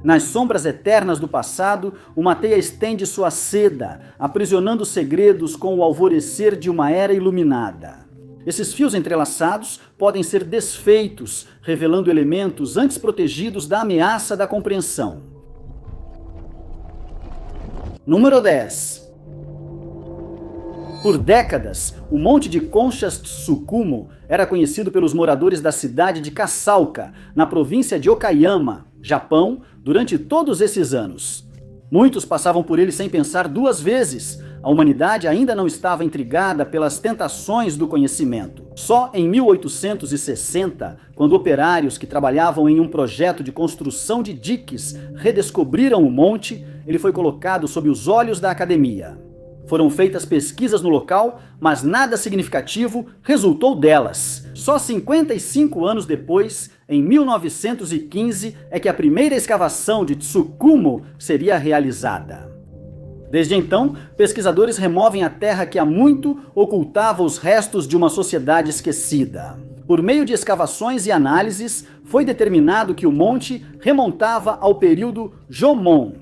Nas sombras eternas do passado, uma teia estende sua seda, aprisionando segredos com o alvorecer de uma era iluminada. Esses fios entrelaçados podem ser desfeitos, revelando elementos antes protegidos da ameaça da compreensão. Número 10. Por décadas, o Monte de Conchas Tsukumo era conhecido pelos moradores da cidade de Kasaoka, na província de Okayama, Japão, durante todos esses anos. Muitos passavam por ele sem pensar duas vezes. A humanidade ainda não estava intrigada pelas tentações do conhecimento. Só em 1860, quando operários que trabalhavam em um projeto de construção de diques redescobriram o monte, ele foi colocado sob os olhos da academia. Foram feitas pesquisas no local, mas nada significativo resultou delas. Só 55 anos depois, em 1915, é que a primeira escavação de Tsukumo seria realizada. Desde então, pesquisadores removem a terra que há muito ocultava os restos de uma sociedade esquecida. Por meio de escavações e análises, foi determinado que o monte remontava ao período Jomon,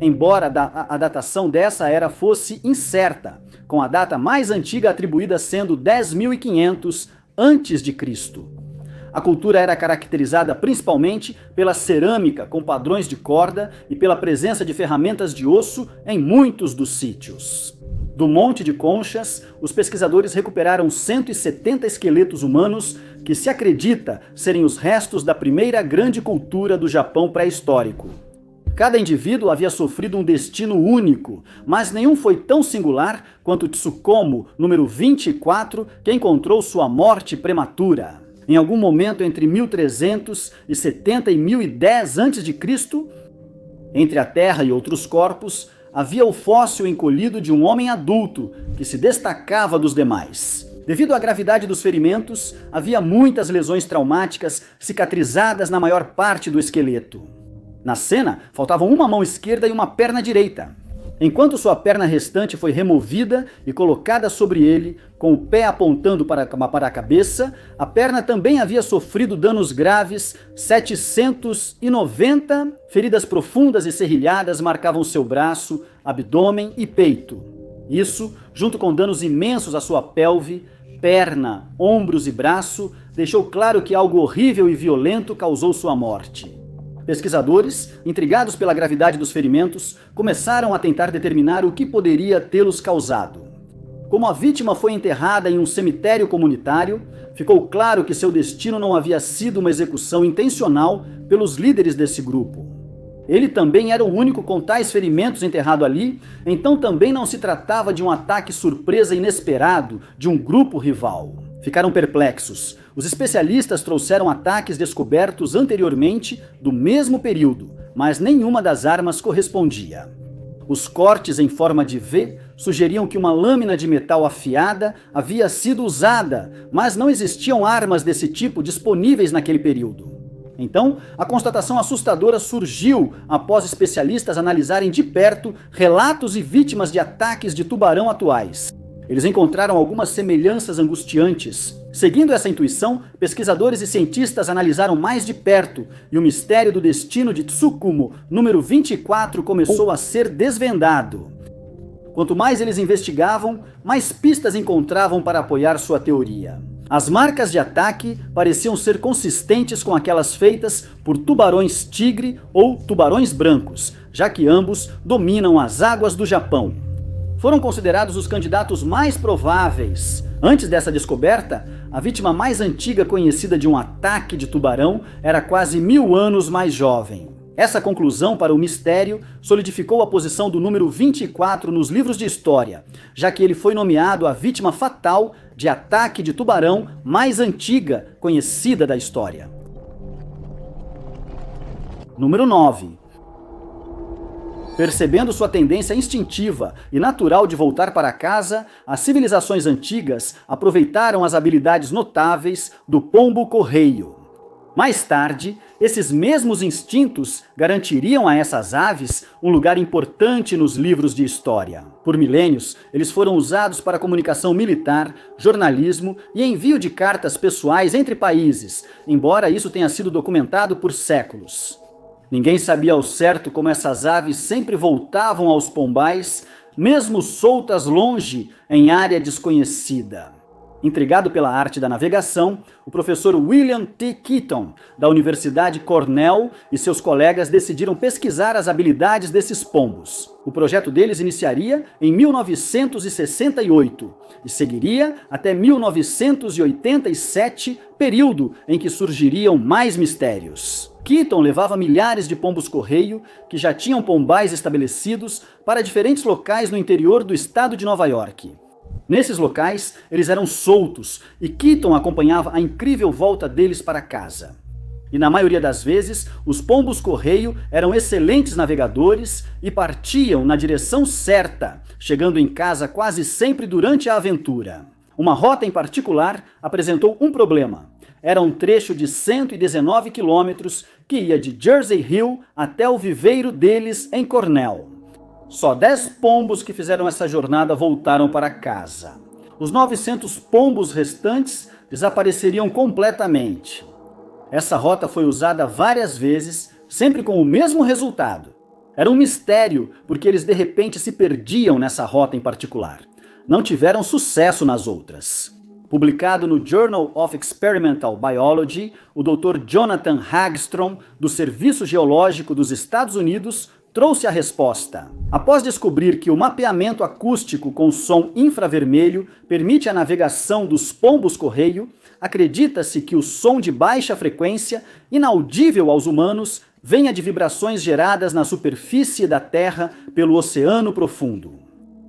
embora a datação dessa era fosse incerta, com a data mais antiga atribuída sendo 10.500 a.C. A cultura era caracterizada principalmente pela cerâmica com padrões de corda e pela presença de ferramentas de osso em muitos dos sítios. Do Monte de Conchas, os pesquisadores recuperaram 170 esqueletos humanos que se acredita serem os restos da primeira grande cultura do Japão pré-histórico. Cada indivíduo havia sofrido um destino único, mas nenhum foi tão singular quanto Tsukumo, número 24, que encontrou sua morte prematura. Em algum momento entre 1370 e 1010 a.C., entre a terra e outros corpos, havia o fóssil encolhido de um homem adulto que se destacava dos demais. Devido à gravidade dos ferimentos, havia muitas lesões traumáticas cicatrizadas na maior parte do esqueleto. Na cena, faltavam uma mão esquerda e uma perna direita. Enquanto sua perna restante foi removida e colocada sobre ele, com o pé apontando para a cabeça, a perna também havia sofrido danos graves. 790 feridas profundas e serrilhadas marcavam seu braço, abdômen e peito. Isso, junto com danos imensos à sua pelve, perna, ombros e braço, deixou claro que algo horrível e violento causou sua morte. Pesquisadores, intrigados pela gravidade dos ferimentos, começaram a tentar determinar o que poderia tê-los causado. Como a vítima foi enterrada em um cemitério comunitário, ficou claro que seu destino não havia sido uma execução intencional pelos líderes desse grupo. Ele também era o único com tais ferimentos enterrado ali, então também não se tratava de um ataque surpresa inesperado de um grupo rival. Ficaram perplexos. Os especialistas trouxeram ataques descobertos anteriormente do mesmo período, mas nenhuma das armas correspondia. Os cortes em forma de V sugeriam que uma lâmina de metal afiada havia sido usada, mas não existiam armas desse tipo disponíveis naquele período. Então, a constatação assustadora surgiu após especialistas analisarem de perto relatos e vítimas de ataques de tubarão atuais. Eles encontraram algumas semelhanças angustiantes. Seguindo essa intuição, pesquisadores e cientistas analisaram mais de perto e o mistério do destino de Tsukumo, número 24, começou a ser desvendado. Quanto mais eles investigavam, mais pistas encontravam para apoiar sua teoria. As marcas de ataque pareciam ser consistentes com aquelas feitas por tubarões tigre ou tubarões brancos, já que ambos dominam as águas do Japão. Foram considerados os candidatos mais prováveis. Antes dessa descoberta, a vítima mais antiga conhecida de um ataque de tubarão era quase 1000 anos mais jovem. Essa conclusão para o mistério solidificou a posição do número 24 nos livros de história, já que ele foi nomeado a vítima fatal de ataque de tubarão mais antiga conhecida da história. Número 9. Percebendo sua tendência instintiva e natural de voltar para casa, as civilizações antigas aproveitaram as habilidades notáveis do pombo-correio. Mais tarde, esses mesmos instintos garantiriam a essas aves um lugar importante nos livros de história. Por milênios, eles foram usados para comunicação militar, jornalismo e envio de cartas pessoais entre países, embora isso tenha sido documentado por séculos. Ninguém sabia ao certo como essas aves sempre voltavam aos pombais, mesmo soltas longe em área desconhecida. Intrigado pela arte da navegação, o professor William T. Keaton, da Universidade Cornell, e seus colegas decidiram pesquisar as habilidades desses pombos. O projeto deles iniciaria em 1968 e seguiria até 1987, período em que surgiriam mais mistérios. Keaton levava milhares de pombos-correio, que já tinham pombais estabelecidos, para diferentes locais no interior do estado de Nova York. Nesses locais, eles eram soltos e Keaton acompanhava a incrível volta deles para casa. E na maioria das vezes, os pombos-correio eram excelentes navegadores e partiam na direção certa, chegando em casa quase sempre durante a aventura. Uma rota em particular apresentou um problema. Era um trecho de 119 quilômetros que ia de Jersey Hill até o viveiro deles em Cornell. Só 10 pombos que fizeram essa jornada voltaram para casa. Os 900 pombos restantes desapareceriam completamente. Essa rota foi usada várias vezes, sempre com o mesmo resultado. Era um mistério, porque eles de repente se perdiam nessa rota em particular. Não tiveram sucesso nas outras. Publicado no Journal of Experimental Biology, o Dr. Jonathan Hagstrom, do Serviço Geológico dos Estados Unidos, trouxe a resposta. Após descobrir que o mapeamento acústico com som infravermelho permite a navegação dos pombos-correio, acredita-se que o som de baixa frequência, inaudível aos humanos, venha de vibrações geradas na superfície da Terra pelo oceano profundo.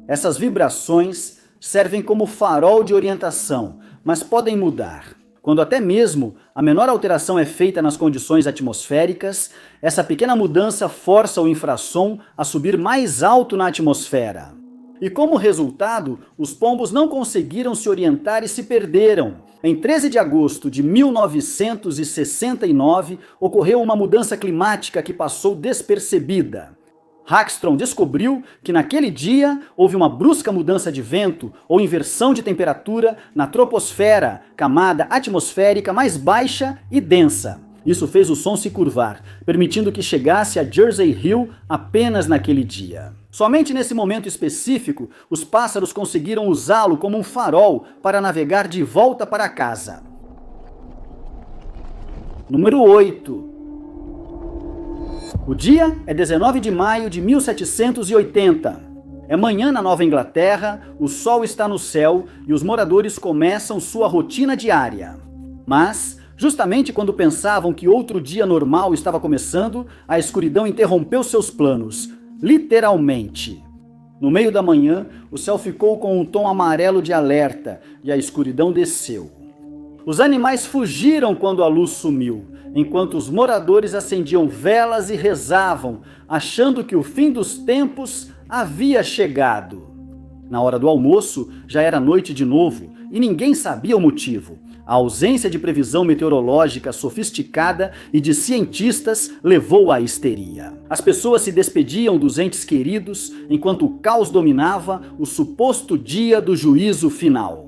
Essas vibrações servem como farol de orientação, mas podem mudar. Quando até mesmo a menor alteração é feita nas condições atmosféricas, essa pequena mudança força o infrassom a subir mais alto na atmosfera. E como resultado, os pombos não conseguiram se orientar e se perderam. Em 13 de agosto de 1969, ocorreu uma mudança climática que passou despercebida. Hagstrom descobriu que naquele dia houve uma brusca mudança de vento ou inversão de temperatura na troposfera, camada atmosférica mais baixa e densa. Isso fez o som se curvar, permitindo que chegasse a Jersey Hill apenas naquele dia. Somente nesse momento específico, os pássaros conseguiram usá-lo como um farol para navegar de volta para casa. Número 8. O dia é 19 de maio de 1780. É manhã na Nova Inglaterra, o sol está no céu e os moradores começam sua rotina diária. Mas, justamente quando pensavam que outro dia normal estava começando, a escuridão interrompeu seus planos, literalmente. No meio da manhã, o céu ficou com um tom amarelo de alerta e a escuridão desceu. Os animais fugiram quando a luz sumiu, enquanto os moradores acendiam velas e rezavam, achando que o fim dos tempos havia chegado. Na hora do almoço, já era noite de novo e ninguém sabia o motivo. A ausência de previsão meteorológica sofisticada e de cientistas levou à histeria. As pessoas se despediam dos entes queridos, enquanto o caos dominava o suposto dia do juízo final.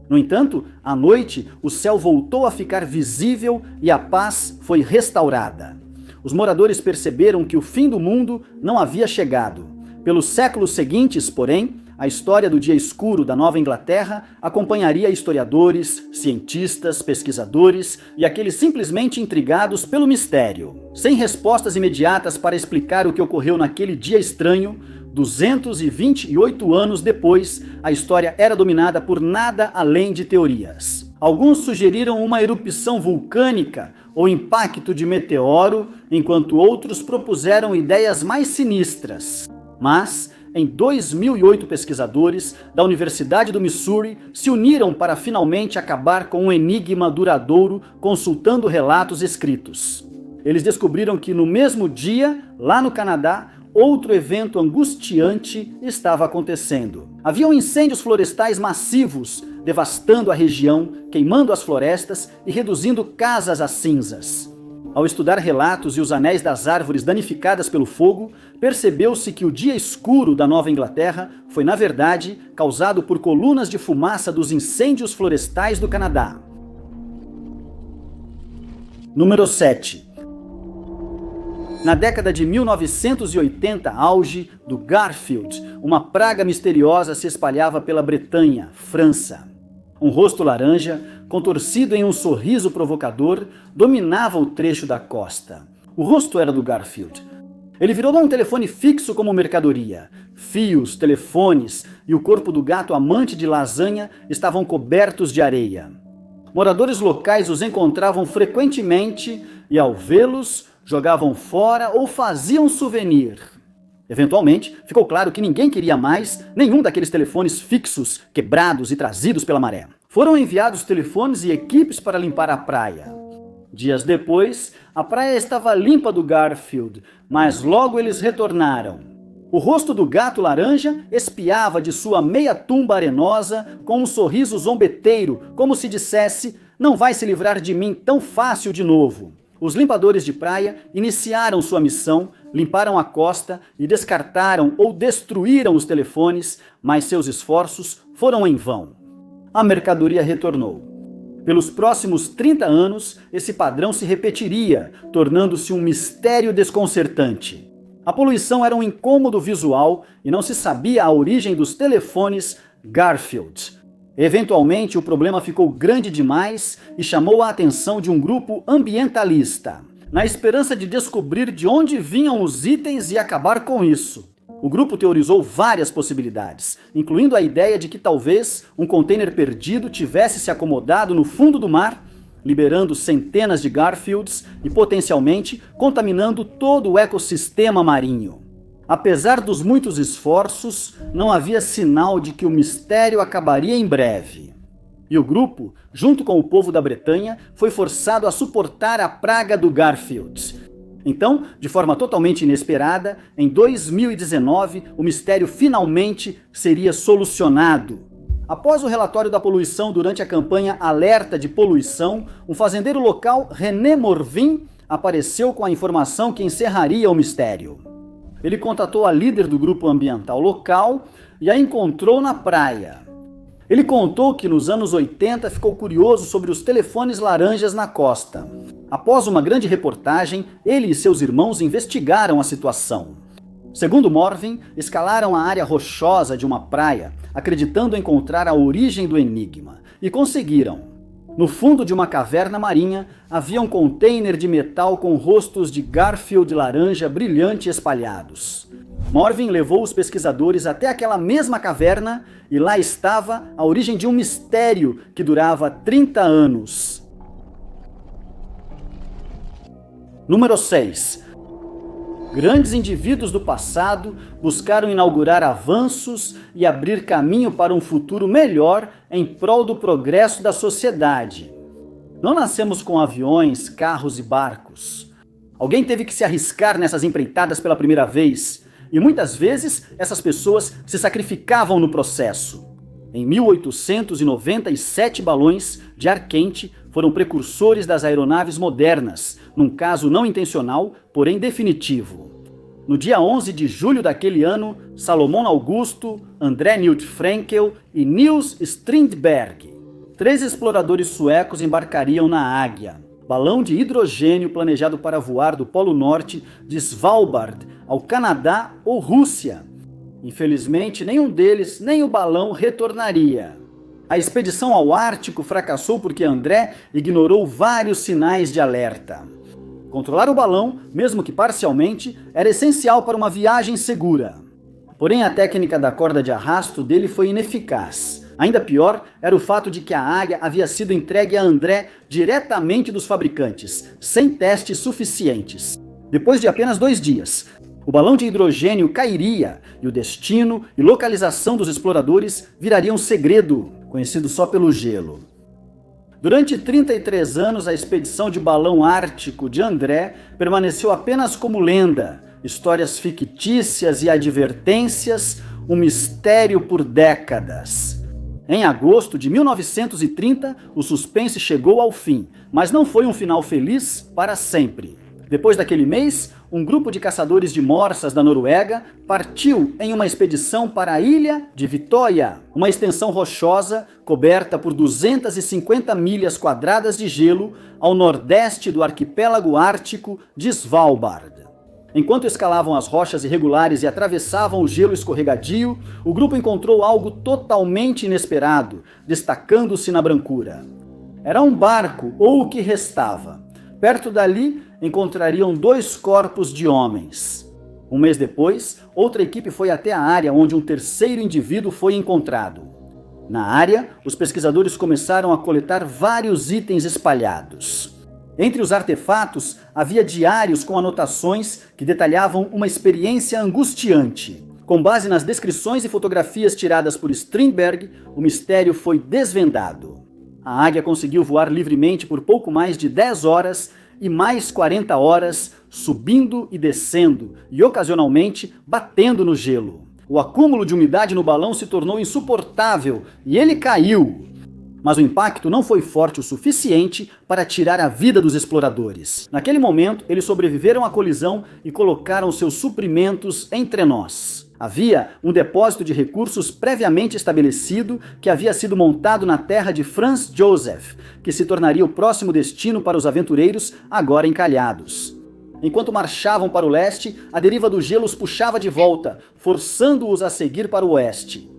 No entanto, à noite, o céu voltou a ficar visível e a paz foi restaurada. Os moradores perceberam que o fim do mundo não havia chegado. Pelos séculos seguintes, porém, a história do dia escuro da Nova Inglaterra acompanharia historiadores, cientistas, pesquisadores e aqueles simplesmente intrigados pelo mistério. Sem respostas imediatas para explicar o que ocorreu naquele dia estranho, 228 anos depois, a história era dominada por nada além de teorias. Alguns sugeriram uma erupção vulcânica ou impacto de meteoro, enquanto outros propuseram ideias mais sinistras. Mas, em 2008, pesquisadores da Universidade do Missouri se uniram para finalmente acabar com um enigma duradouro, consultando relatos escritos. Eles descobriram que no mesmo dia, lá no Canadá, outro evento angustiante estava acontecendo. Haviam incêndios florestais massivos, devastando a região, queimando as florestas e reduzindo casas a cinzas. Ao estudar relatos e os anéis das árvores danificadas pelo fogo, percebeu-se que o dia escuro da Nova Inglaterra foi, na verdade, causado por colunas de fumaça dos incêndios florestais do Canadá. Número 7. Na década de 1980, auge do Garfield, uma praga misteriosa se espalhava pela Bretanha, França. Um rosto laranja, contorcido em um sorriso provocador, dominava o trecho da costa. O rosto era do Garfield. Ele virou um telefone fixo como mercadoria. Fios, telefones e o corpo do gato amante de lasanha estavam cobertos de areia. Moradores locais os encontravam frequentemente e, ao vê-los, jogavam fora ou faziam souvenir. Eventualmente, ficou claro que ninguém queria mais nenhum daqueles telefones fixos, quebrados e trazidos pela maré. Foram enviados telefones e equipes para limpar a praia. Dias depois, a praia estava limpa do Garfield, mas logo eles retornaram. O rosto do gato laranja espiava de sua meia tumba arenosa com um sorriso zombeteiro, como se dissesse: "Não vai se livrar de mim tão fácil de novo." Os limpadores de praia iniciaram sua missão, limparam a costa e descartaram ou destruíram os telefones, mas seus esforços foram em vão. A mercadoria retornou. Pelos próximos 30 anos, esse padrão se repetiria, tornando-se um mistério desconcertante. A poluição era um incômodo visual e não se sabia a origem dos telefones Garfield. Eventualmente, o problema ficou grande demais e chamou a atenção de um grupo ambientalista, na esperança de descobrir de onde vinham os itens e acabar com isso. O grupo teorizou várias possibilidades, incluindo a ideia de que talvez um container perdido tivesse se acomodado no fundo do mar, liberando centenas de Garfields e potencialmente contaminando todo o ecossistema marinho. Apesar dos muitos esforços, não havia sinal de que o mistério acabaria em breve. E o grupo, junto com o povo da Bretanha, foi forçado a suportar a praga do Garfield. Então, de forma totalmente inesperada, em 2019, o mistério finalmente seria solucionado. Após o relatório da poluição durante a campanha Alerta de Poluição, um fazendeiro local, René Morvin, apareceu com a informação que encerraria o mistério. Ele contatou a líder do grupo ambiental local e a encontrou na praia. Ele contou que nos anos 80 ficou curioso sobre os telefones laranjas na costa. Após uma grande reportagem, ele e seus irmãos investigaram a situação. Segundo Morvin, escalaram a área rochosa de uma praia, acreditando encontrar a origem do enigma, e conseguiram. No fundo de uma caverna marinha, havia um container de metal com rostos de Garfield laranja brilhante espalhados. Morvin levou os pesquisadores até aquela mesma caverna e lá estava a origem de um mistério que durava 30 anos. Número 6. Grandes indivíduos do passado buscaram inaugurar avanços e abrir caminho para um futuro melhor em prol do progresso da sociedade. Não nascemos com aviões, carros e barcos. Alguém teve que se arriscar nessas empreitadas pela primeira vez, e muitas vezes essas pessoas se sacrificavam no processo. Em 1897, balões de ar quente foram precursores das aeronaves modernas, num caso não intencional, porém definitivo. No dia 11 de julho daquele ano, Salomon Augusto, André Newt Frenkel e Niels Strindberg, 3 exploradores suecos, embarcariam na Águia, balão de hidrogênio planejado para voar do Polo Norte de Svalbard ao Canadá ou Rússia. Infelizmente, nenhum deles, nem o balão, retornaria. A expedição ao Ártico fracassou porque André ignorou vários sinais de alerta. Controlar o balão, mesmo que parcialmente, era essencial para uma viagem segura. Porém, a técnica da corda de arrasto dele foi ineficaz. Ainda pior era o fato de que a Águia havia sido entregue a André diretamente dos fabricantes, sem testes suficientes. Depois de apenas 2 dias, o balão de hidrogênio cairia e o destino e localização dos exploradores viraria um segredo, conhecido só pelo gelo. Durante 33 anos, a expedição de balão ártico de André permaneceu apenas como lenda, histórias fictícias e advertências, um mistério por décadas. Em agosto de 1930, o suspense chegou ao fim, mas não foi um final feliz para sempre. Depois daquele mês, um grupo de caçadores de morsas da Noruega partiu em uma expedição para a ilha de Vitória, uma extensão rochosa coberta por 250 milhas quadradas de gelo ao nordeste do arquipélago ártico de Svalbard. Enquanto escalavam as rochas irregulares e atravessavam o gelo escorregadio, o grupo encontrou algo totalmente inesperado, destacando-se na brancura. Era um barco, ou o que restava. Perto dali, encontrariam 2 corpos de homens. Um mês depois, outra equipe foi até a área onde um terceiro indivíduo foi encontrado. Na área, os pesquisadores começaram a coletar vários itens espalhados. Entre os artefatos, havia diários com anotações que detalhavam uma experiência angustiante. Com base nas descrições e fotografias tiradas por Strindberg, o mistério foi desvendado. A águia conseguiu voar livremente por pouco mais de 10 horas e mais 40 horas, subindo e descendo, e ocasionalmente batendo no gelo. O acúmulo de umidade no balão se tornou insuportável e ele caiu. Mas o impacto não foi forte o suficiente para tirar a vida dos exploradores. Naquele momento, eles sobreviveram à colisão e colocaram seus suprimentos entre nós. Havia um depósito de recursos previamente estabelecido que havia sido montado na terra de Franz Joseph, que se tornaria o próximo destino para os aventureiros agora encalhados. Enquanto marchavam para o leste, a deriva do gelo os puxava de volta, forçando-os a seguir para o oeste.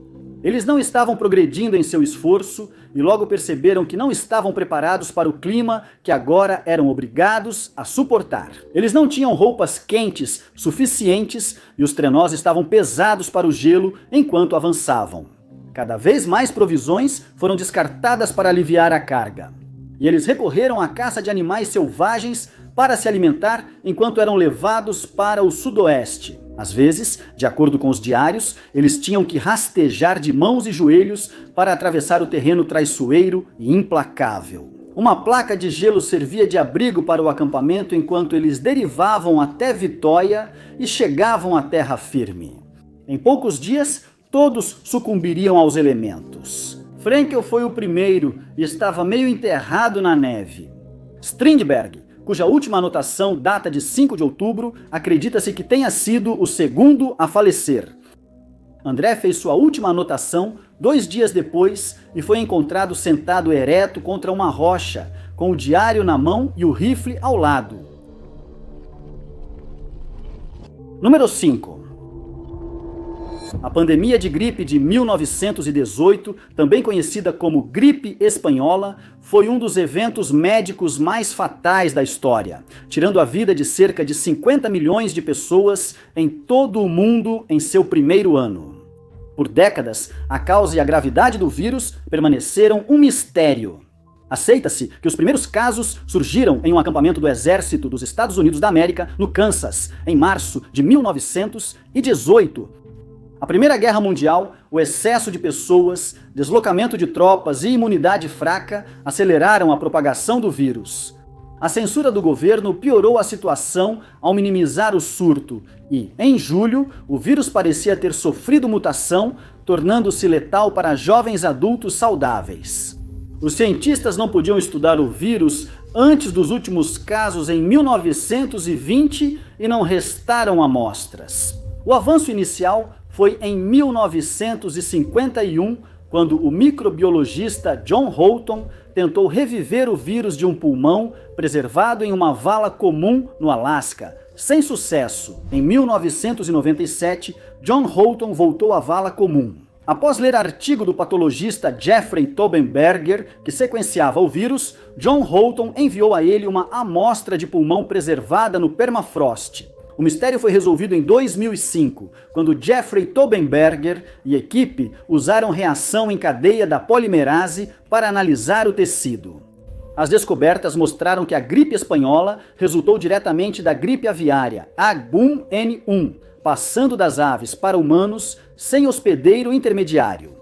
Eles não estavam progredindo em seu esforço e logo perceberam que não estavam preparados para o clima que agora eram obrigados a suportar. Eles não tinham roupas quentes suficientes e os trenós estavam pesados para o gelo enquanto avançavam. Cada vez mais provisões foram descartadas para aliviar a carga. E eles recorreram à caça de animais selvagens para se alimentar enquanto eram levados para o sudoeste. Às vezes, de acordo com os diários, eles tinham que rastejar de mãos e joelhos para atravessar o terreno traiçoeiro e implacável. Uma placa de gelo servia de abrigo para o acampamento enquanto eles derivavam até Vitória e chegavam à terra firme. Em poucos dias, todos sucumbiriam aos elementos. Frenkel foi o primeiro e estava meio enterrado na neve. Strindberg, cuja última anotação data de 5 de outubro, acredita-se que tenha sido o segundo a falecer. André fez sua última anotação 2 dias depois e foi encontrado sentado ereto contra uma rocha, com o diário na mão e o rifle ao lado. Número 5. A pandemia de gripe de 1918, também conhecida como gripe espanhola, foi um dos eventos médicos mais fatais da história, tirando a vida de cerca de 50 milhões de pessoas em todo o mundo em seu primeiro ano. Por décadas, a causa e a gravidade do vírus permaneceram um mistério. Aceita-se que os primeiros casos surgiram em um acampamento do Exército dos Estados Unidos da América, no Kansas, em março de 1918. A Primeira Guerra Mundial, o excesso de pessoas, deslocamento de tropas e imunidade fraca aceleraram a propagação do vírus. A censura do governo piorou a situação ao minimizar o surto e, em julho, o vírus parecia ter sofrido mutação, tornando-se letal para jovens adultos saudáveis. Os cientistas não podiam estudar o vírus antes dos últimos casos em 1920 e não restaram amostras. O avanço inicial foi em 1951, quando o microbiologista John Holton tentou reviver o vírus de um pulmão preservado em uma vala comum no Alasca. Sem sucesso, em 1997, John Holton voltou à vala comum. Após ler artigo do patologista Jeffrey Tobenberger, que sequenciava o vírus, John Holton enviou a ele uma amostra de pulmão preservada no permafrost. O mistério foi resolvido em 2005, quando Jeffrey Tobenberger e equipe usaram reação em cadeia da polimerase para analisar o tecido. As descobertas mostraram que a gripe espanhola resultou diretamente da gripe aviária H1N1, passando das aves para humanos sem hospedeiro intermediário.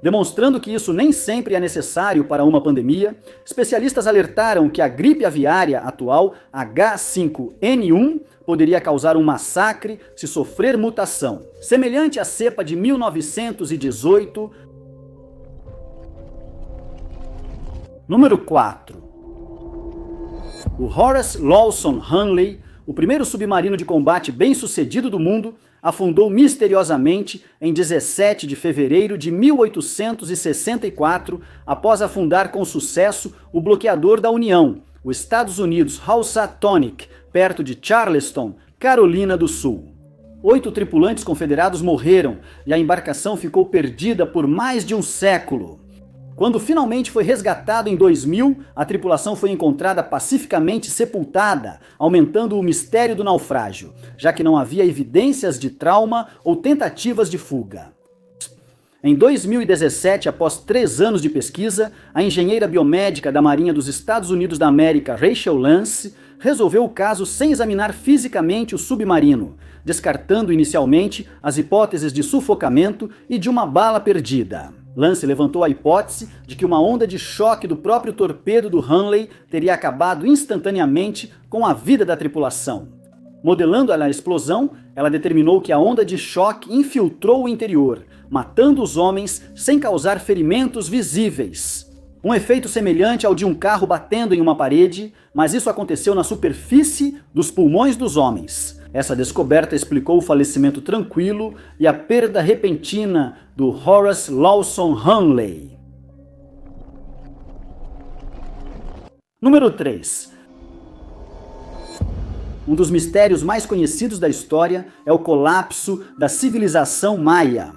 Demonstrando que isso nem sempre é necessário para uma pandemia, especialistas alertaram que a gripe aviária atual, H5N1, poderia causar um massacre se sofrer mutação. Semelhante à cepa de 1918. Número 4. O Horace Lawson Hunley, o primeiro submarino de combate bem-sucedido do mundo, afundou misteriosamente em 17 de fevereiro de 1864, após afundar com sucesso o bloqueador da União, o Estados Unidos Housatonic, perto de Charleston, Carolina do Sul. 8 tripulantes confederados morreram e a embarcação ficou perdida por mais de um século. Quando finalmente foi resgatado em 2000, a tripulação foi encontrada pacificamente sepultada, aumentando o mistério do naufrágio, já que não havia evidências de trauma ou tentativas de fuga. Em 2017, após 3 anos de pesquisa, a engenheira biomédica da Marinha dos Estados Unidos da América, Rachel Lance, resolveu o caso sem examinar fisicamente o submarino, descartando inicialmente as hipóteses de sufocamento e de uma bala perdida. Lance levantou a hipótese de que uma onda de choque do próprio torpedo do Hunley teria acabado instantaneamente com a vida da tripulação. Modelando a explosão, ela determinou que a onda de choque infiltrou o interior, matando os homens sem causar ferimentos visíveis. Um efeito semelhante ao de um carro batendo em uma parede, mas isso aconteceu na superfície dos pulmões dos homens. Essa descoberta explicou o falecimento tranquilo e a perda repentina do Horace Lawson Hunley. Número 3. Um dos mistérios mais conhecidos da história é o colapso da civilização maia.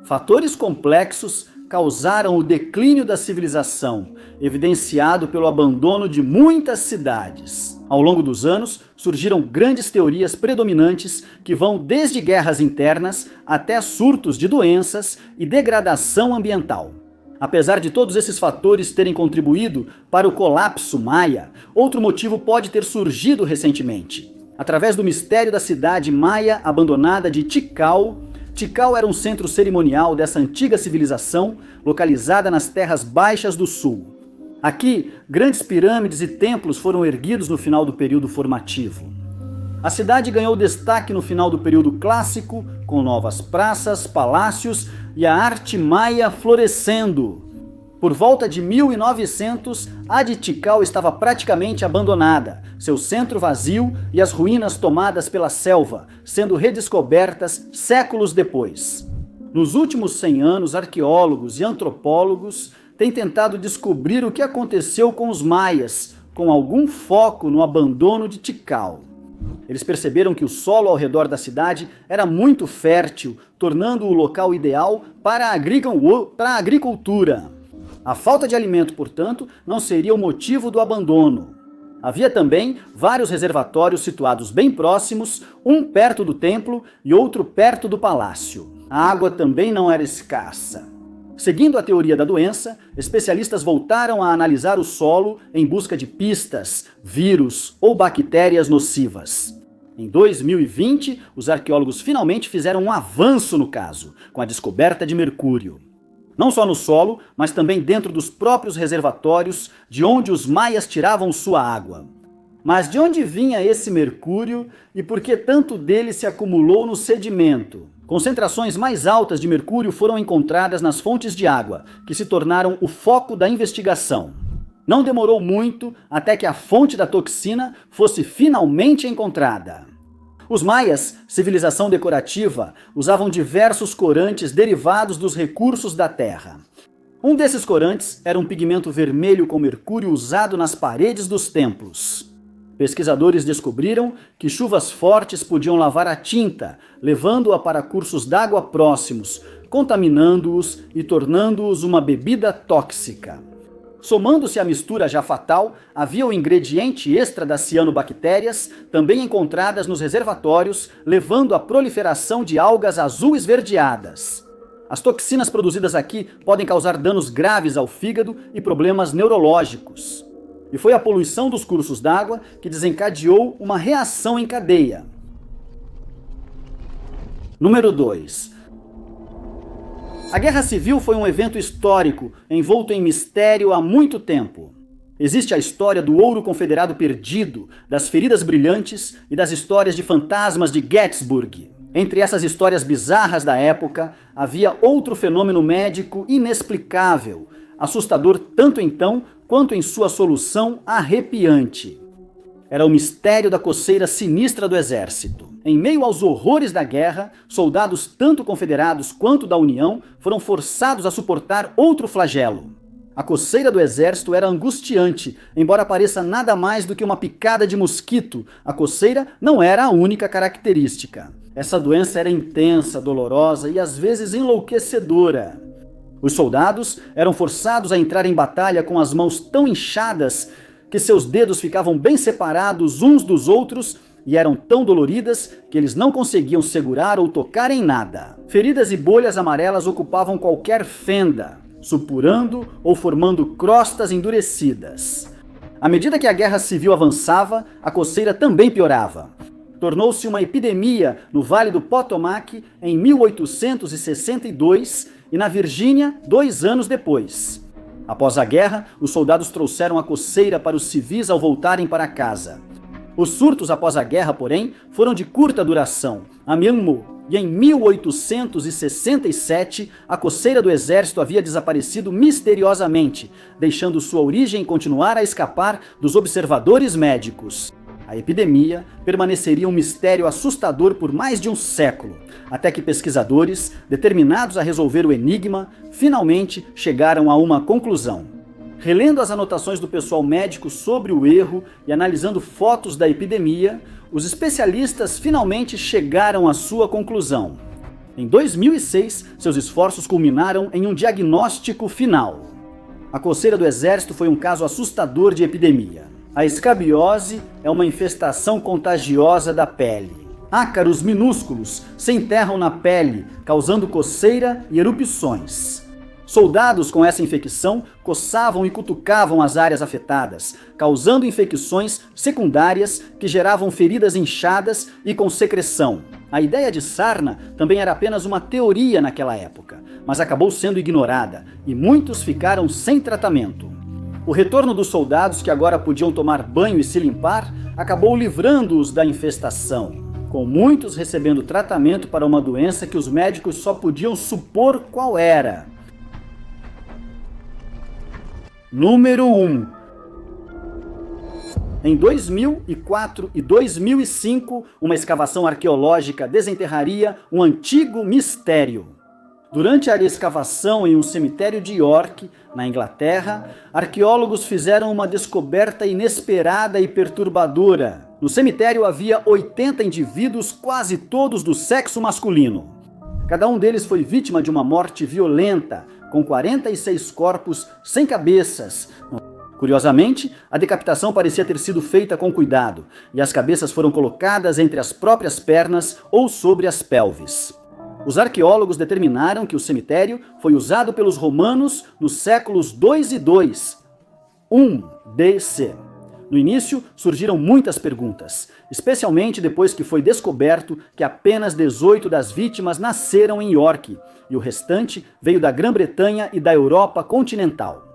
Fatores complexos causaram o declínio da civilização, evidenciado pelo abandono de muitas cidades. Ao longo dos anos, surgiram grandes teorias predominantes que vão desde guerras internas até surtos de doenças e degradação ambiental. Apesar de todos esses fatores terem contribuído para o colapso maia, outro motivo pode ter surgido recentemente. Através do mistério da cidade maia abandonada de Tikal. Tikal era um centro cerimonial dessa antiga civilização, localizada nas terras baixas do sul. Aqui, grandes pirâmides e templos foram erguidos no final do período formativo. A cidade ganhou destaque no final do período clássico, com novas praças, palácios e a arte maia florescendo. Por volta de 1900, a de Tikal estava praticamente abandonada, seu centro vazio e as ruínas tomadas pela selva, sendo redescobertas séculos depois. Nos últimos 100 anos, arqueólogos e antropólogos têm tentado descobrir o que aconteceu com os maias, com algum foco no abandono de Tikal. Eles perceberam que o solo ao redor da cidade era muito fértil, tornando o local ideal para a agricultura. A falta de alimento, portanto, não seria o motivo do abandono. Havia também vários reservatórios situados bem próximos, um perto do templo e outro perto do palácio. A água também não era escassa. Seguindo a teoria da doença, especialistas voltaram a analisar o solo em busca de pistas, vírus ou bactérias nocivas. Em 2020, os arqueólogos finalmente fizeram um avanço no caso, com a descoberta de mercúrio. Não só no solo, mas também dentro dos próprios reservatórios de onde os maias tiravam sua água. Mas de onde vinha esse mercúrio e por que tanto dele se acumulou no sedimento? Concentrações mais altas de mercúrio foram encontradas nas fontes de água, que se tornaram o foco da investigação. Não demorou muito até que a fonte da toxina fosse finalmente encontrada. Os maias, civilização decorativa, usavam diversos corantes derivados dos recursos da terra. Um desses corantes era um pigmento vermelho com mercúrio usado nas paredes dos templos. Pesquisadores descobriram que chuvas fortes podiam lavar a tinta, levando-a para cursos d'água próximos, contaminando-os e tornando-os uma bebida tóxica. Somando-se à mistura já fatal, havia o ingrediente extra das cianobactérias, também encontradas nos reservatórios, levando à proliferação de algas azul esverdeadas. As toxinas produzidas aqui podem causar danos graves ao fígado e problemas neurológicos. E foi a poluição dos cursos d'água que desencadeou uma reação em cadeia. Número 2. A Guerra Civil foi um evento histórico, envolto em mistério há muito tempo. Existe a história do ouro confederado perdido, das feridas brilhantes e das histórias de fantasmas de Gettysburg. Entre essas histórias bizarras da época, havia outro fenômeno médico inexplicável, assustador tanto então quanto em sua solução arrepiante. Era o mistério da coceira sinistra do exército. Em meio aos horrores da guerra, soldados tanto confederados quanto da União foram forçados a suportar outro flagelo. A coceira do exército era angustiante, embora pareça nada mais do que uma picada de mosquito. A coceira não era a única característica. Essa doença era intensa, dolorosa e às vezes enlouquecedora. Os soldados eram forçados a entrar em batalha com as mãos tão inchadas que seus dedos ficavam bem separados uns dos outros e eram tão doloridas que eles não conseguiam segurar ou tocar em nada. Feridas e bolhas amarelas ocupavam qualquer fenda, supurando ou formando crostas endurecidas. À medida que a guerra civil avançava, a coceira também piorava. Tornou-se uma epidemia no Vale do Potomac em 1862 e na Virgínia 2 anos depois. Após a guerra, os soldados trouxeram a coceira para os civis ao voltarem para casa. Os surtos após a guerra, porém, foram de curta duração. A Myanmar, e em 1867, a coceira do exército havia desaparecido misteriosamente, deixando sua origem continuar a escapar dos observadores médicos. A epidemia permaneceria um mistério assustador por mais de um século, até que pesquisadores, determinados a resolver o enigma, finalmente chegaram a uma conclusão. Relendo as anotações do pessoal médico sobre o erro e analisando fotos da epidemia, os especialistas finalmente chegaram à sua conclusão. Em 2006, seus esforços culminaram em um diagnóstico final. A coceira do exército foi um caso assustador de epidemia. A escabiose é uma infestação contagiosa da pele. Ácaros minúsculos se enterram na pele, causando coceira e erupções. Soldados com essa infecção coçavam e cutucavam as áreas afetadas, causando infecções secundárias que geravam feridas inchadas e com secreção. A ideia de sarna também era apenas uma teoria naquela época, mas acabou sendo ignorada e muitos ficaram sem tratamento. O retorno dos soldados, que agora podiam tomar banho e se limpar, acabou livrando-os da infestação, com muitos recebendo tratamento para uma doença que os médicos só podiam supor qual era. Número 1. Em 2004 e 2005, uma escavação arqueológica desenterraria um antigo mistério. Durante a escavação em um cemitério de York, na Inglaterra, arqueólogos fizeram uma descoberta inesperada e perturbadora. No cemitério havia 80 indivíduos, quase todos do sexo masculino. Cada um deles foi vítima de uma morte violenta, com 46 corpos sem cabeças. Curiosamente, a decapitação parecia ter sido feita com cuidado, e as cabeças foram colocadas entre as próprias pernas ou sobre as pelvis. Os arqueólogos determinaram que o cemitério foi usado pelos romanos nos séculos 2 e 2, 1 DC. No início, surgiram muitas perguntas, especialmente depois que foi descoberto que apenas 18 das vítimas nasceram em York, e o restante veio da Grã-Bretanha e da Europa continental.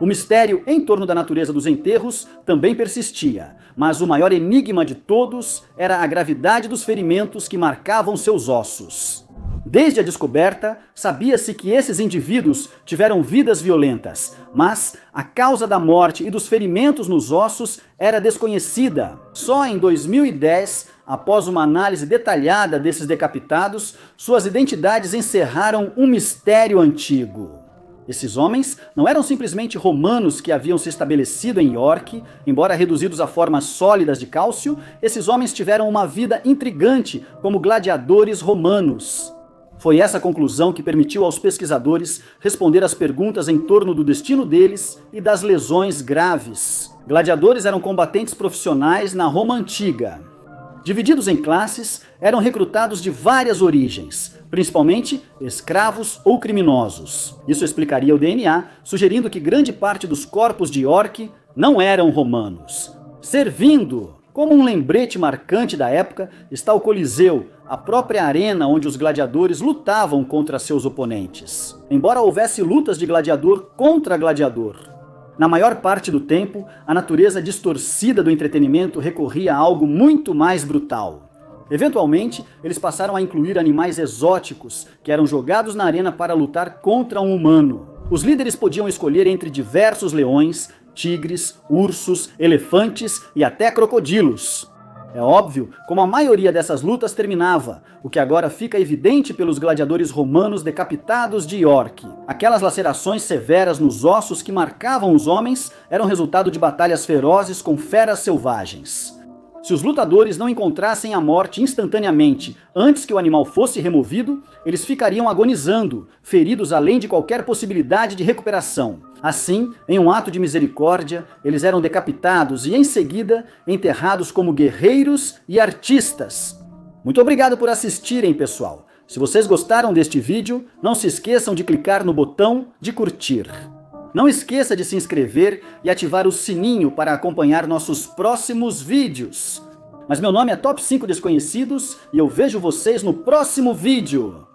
O mistério em torno da natureza dos enterros também persistia, mas o maior enigma de todos era a gravidade dos ferimentos que marcavam seus ossos. Desde a descoberta, sabia-se que esses indivíduos tiveram vidas violentas, mas a causa da morte e dos ferimentos nos ossos era desconhecida. Só em 2010, após uma análise detalhada desses decapitados, suas identidades encerraram um mistério antigo. Esses homens não eram simplesmente romanos que haviam se estabelecido em York. Embora reduzidos a formas sólidas de cálcio, esses homens tiveram uma vida intrigante como gladiadores romanos. Foi essa conclusão que permitiu aos pesquisadores responder às perguntas em torno do destino deles e das lesões graves. Gladiadores eram combatentes profissionais na Roma Antiga. Divididos em classes, eram recrutados de várias origens, principalmente escravos ou criminosos. Isso explicaria o DNA, sugerindo que grande parte dos corpos de York não eram romanos. Servindo como um lembrete marcante da época está o Coliseu, a própria arena onde os gladiadores lutavam contra seus oponentes. Embora houvesse lutas de gladiador contra gladiador, na maior parte do tempo, a natureza distorcida do entretenimento recorria a algo muito mais brutal. Eventualmente, eles passaram a incluir animais exóticos que eram jogados na arena para lutar contra um humano. Os líderes podiam escolher entre diversos leões, tigres, ursos, elefantes e até crocodilos. É óbvio como a maioria dessas lutas terminava, o que agora fica evidente pelos gladiadores romanos decapitados de York. Aquelas lacerações severas nos ossos que marcavam os homens eram resultado de batalhas ferozes com feras selvagens. Se os lutadores não encontrassem a morte instantaneamente antes que o animal fosse removido, eles ficariam agonizando, feridos além de qualquer possibilidade de recuperação. Assim, em um ato de misericórdia, eles eram decapitados e, em seguida, enterrados como guerreiros e artistas. Muito obrigado por assistirem, pessoal. Se vocês gostaram deste vídeo, não se esqueçam de clicar no botão de curtir. Não esqueça de se inscrever e ativar o sininho para acompanhar nossos próximos vídeos. Mas meu nome é Top 5 Desconhecidos e eu vejo vocês no próximo vídeo.